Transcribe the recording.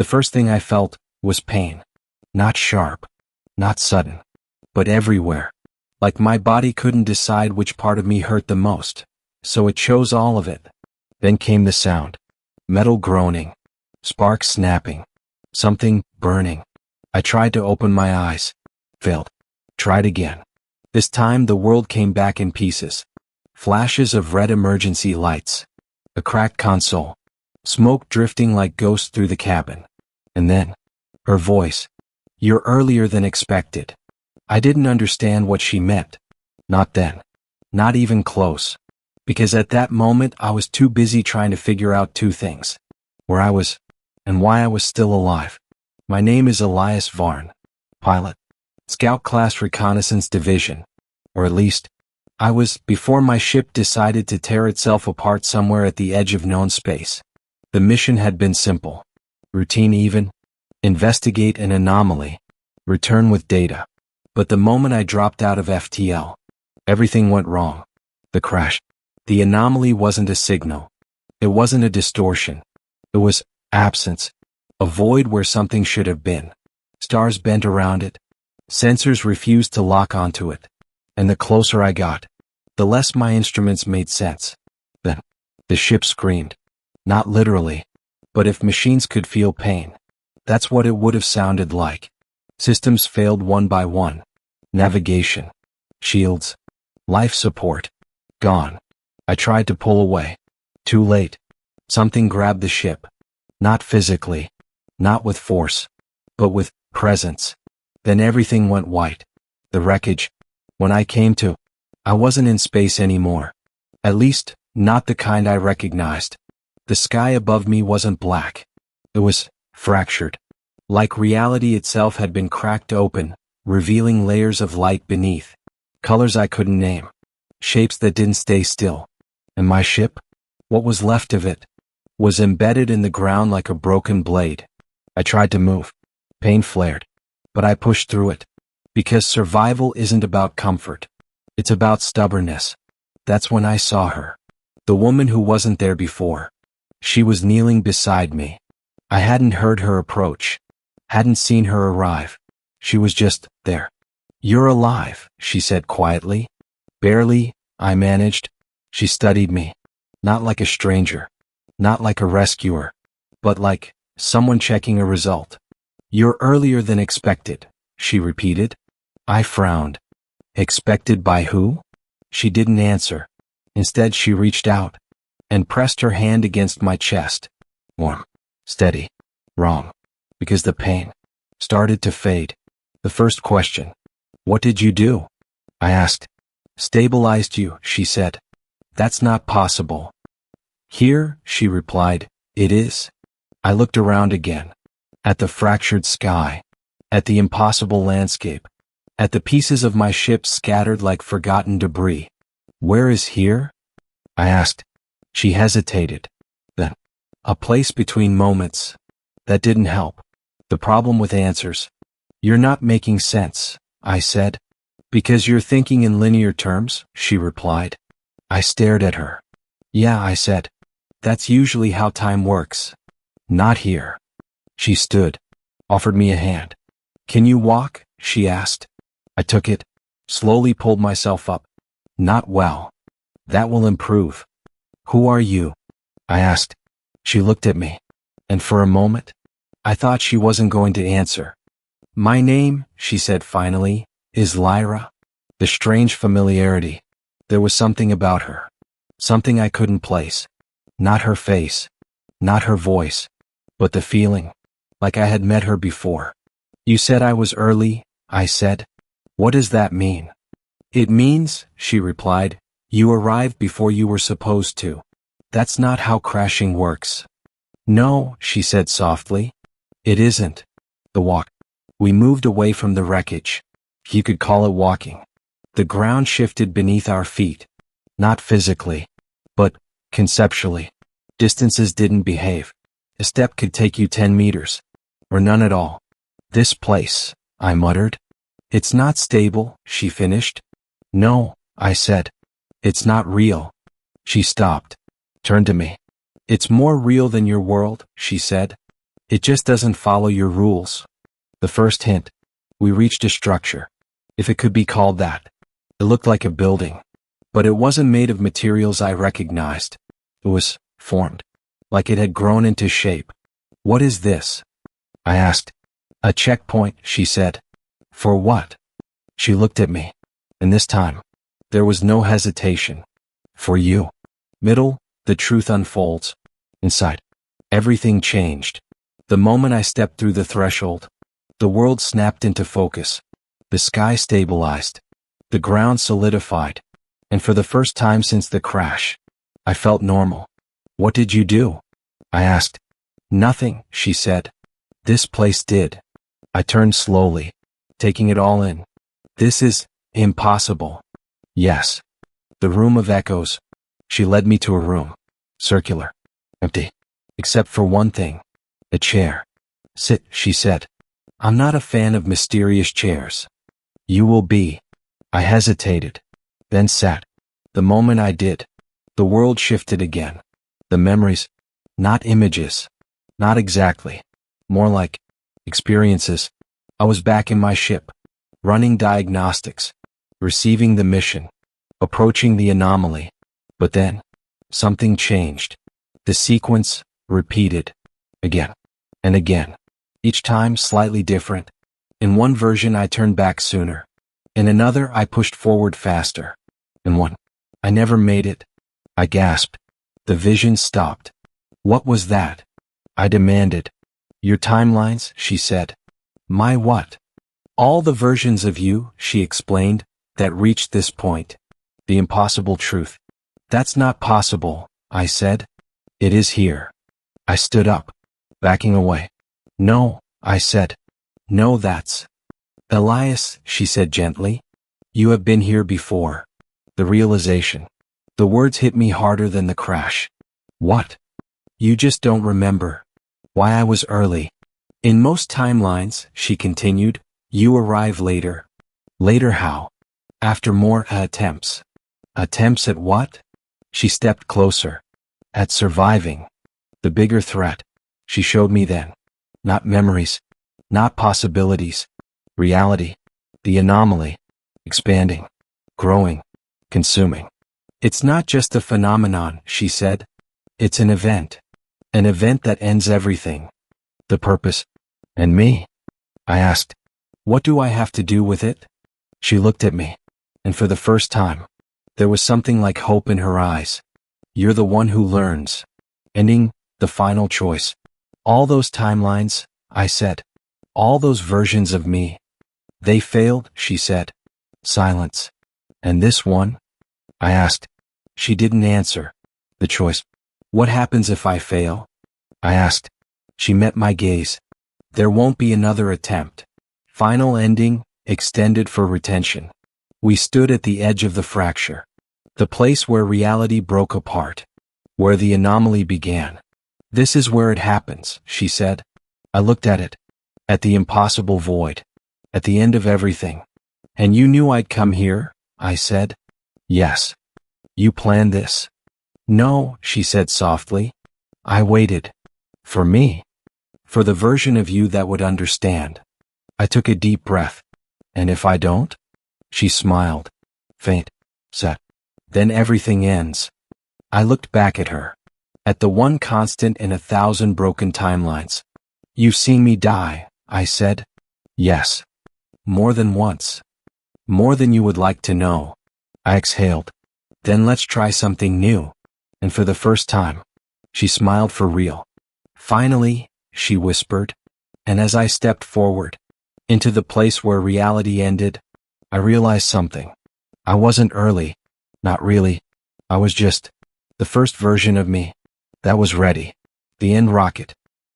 The first thing I felt was pain. Not sharp, not sudden, but everywhere. Like my body couldn't decide which part of me hurt the most, so it chose all of it. Then came the sound. Metal groaning. Sparks snapping. Something burning. I tried to open my eyes. Failed. Tried again. This time the world came back in pieces. Flashes of red emergency lights. A cracked console. Smoke drifting like ghosts through the cabin. And then, her voice. "You're earlier than expected." I didn't understand what she meant. Not then. Not even close. Because at that moment I was too busy trying to figure out two things. Where I was, and why I was still alive. My name is Elias Varn. Pilot. Scout Class Reconnaissance Division. Or at least, I was before my ship decided to tear itself apart somewhere at the edge of known space. The mission had been simple. Routine even. Investigate an anomaly. Return with data. But the moment I dropped out of FTL, everything went wrong. The crash. The anomaly wasn't a signal. It wasn't a distortion. It was absence. A void where something should have been. Stars bent around it. Sensors refused to lock onto it. And the closer I got, the less my instruments made sense. Then, the ship screamed. Not literally, but if machines could feel pain, that's what it would have sounded like. Systems failed one by one. Navigation. Shields. Life support. Gone. I tried to pull away. Too late. Something grabbed the ship. Not physically. Not with force. But with presence. Then everything went white. The wreckage. When I came to, I wasn't in space anymore. At least, not the kind I recognized. The sky above me wasn't black. It was fractured. Like reality itself had been cracked open, revealing layers of light beneath. Colors I couldn't name. Shapes that didn't stay still. And my ship, what was left of it, was embedded in the ground like a broken blade. I tried to move. Pain flared. But I pushed through it. Because survival isn't about comfort. It's about stubbornness. That's when I saw her. The woman who wasn't there before. She was kneeling beside me. I hadn't heard her approach. Hadn't seen her arrive. She was just there. "You're alive," she said quietly. "Barely," I managed. She studied me. Not like a stranger. Not like a rescuer. But like someone checking a result. "You're earlier than expected," she repeated. I frowned. Expected by who? She didn't answer. Instead she reached out and pressed her hand against my chest. Warm. Steady. Wrong. Because the pain started to fade. The first question. "What did you do?" I asked. "Stabilized you," she said. "That's not possible." "Here," she replied, "it is." I looked around again. At the fractured sky. At the impossible landscape. At the pieces of my ship scattered like forgotten debris. "Where is here?" I asked. She hesitated. Then, "A place between moments." That didn't help. The problem with answers. "You're not making sense," I said. "Because you're thinking in linear terms," she replied. I stared at her. "Yeah," I said. "That's usually how time works." "Not here." She stood. Offered me a hand. "Can you walk?" she asked. I took it. Slowly pulled myself up. "Not well." "That will improve." "Who are you?" I asked. She looked at me. And for a moment, I thought she wasn't going to answer. "My name," she said finally, "is Lyra." The strange familiarity. There was something about her. Something I couldn't place. Not her face. Not her voice. But the feeling. Like I had met her before. "You said I was early," I said. "What does that mean?" "It means," she replied, "you arrived before you were supposed to. That's not how crashing works." "No," she said softly. "It isn't." The walk. We moved away from the wreckage. You could call it walking. The ground shifted beneath our feet. Not physically, but conceptually. Distances didn't behave. A step could take you 10 meters. Or none at all. "This place," I muttered. "It's not stable," she finished. "No," I said. "It's not real." She stopped. Turned to me. "It's more real than your world," she said. It just doesn't follow your rules. The first hint. We reached a structure, if it could be called that. It looked like a building, but it wasn't made of materials I recognized. It was formed, like it had grown into shape. What is this? I asked. A checkpoint, she said. For what? She looked at me, and this time, there was no hesitation. For you. Middle, the truth unfolds. Inside, everything changed. The moment I stepped through the threshold, the world snapped into focus. The sky stabilized. The ground solidified. And for the first time since the crash, I felt normal. What did you do? I asked. Nothing, she said. This place did. I turned slowly, taking it all in. This is impossible. Yes. The room of echoes. She led me to a room. Circular. Empty. Except for one thing. A chair. Sit, she said. I'm not a fan of mysterious chairs. You will be. I hesitated, then sat. The moment I did, the world shifted again. The memories, not images, not exactly, more like experiences. I was back in my ship, running diagnostics, receiving the mission, approaching the anomaly. But then, something changed. The sequence repeated, again and again, each time slightly different. In one version I turned back sooner. In another I pushed forward faster. In one, I never made it. I gasped. The vision stopped. What was that? I demanded. Your timelines, she said. My what? All the versions of you, she explained, that reached this point. The impossible truth. That's not possible, I said. It is here. I stood up, backing away. No, I said. No, that's Elias, she said gently. You have been here before. The realization. The words hit me harder than the crash. What? You just don't remember. Why I was early. In most timelines, she continued, you arrive later. Later how? After more attempts. Attempts at what? She stepped closer. At surviving. The bigger threat. She showed me then. Not memories. Not possibilities. Reality. The anomaly. Expanding. Growing. Consuming. It's not just a phenomenon, she said. It's an event. An event that ends everything. The purpose. And me? I asked. What do I have to do with it? She looked at me. And for the first time, there was something like hope in her eyes. You're the one who learns. Ending, the final choice. All those timelines, I said. All those versions of me. They failed, she said. Silence. And this one? I asked. She didn't answer. The choice. What happens if I fail? I asked. She met my gaze. There won't be another attempt. Final ending, extended for retention. We stood at the edge of the fracture. The place where reality broke apart. Where the anomaly began. This is where it happens, she said. I looked at it. At the impossible void. At the end of everything. And you knew I'd come here? I said. Yes. You planned this? No, she said softly. I waited. For me. For the version of you that would understand. I took a deep breath. And if I don't? She smiled. Faint. Set. Then everything ends. I looked back at her. At the one constant in 1,000 broken timelines. You've seen me die, I said. Yes. More than once. More than you would like to know. I exhaled. Then let's try something new. And for the first time, she smiled for real. Finally, she whispered. And as I stepped forward, into the place where reality ended, I realized something. I wasn't early. Not really. I was just the first version of me that was ready. The end rocket.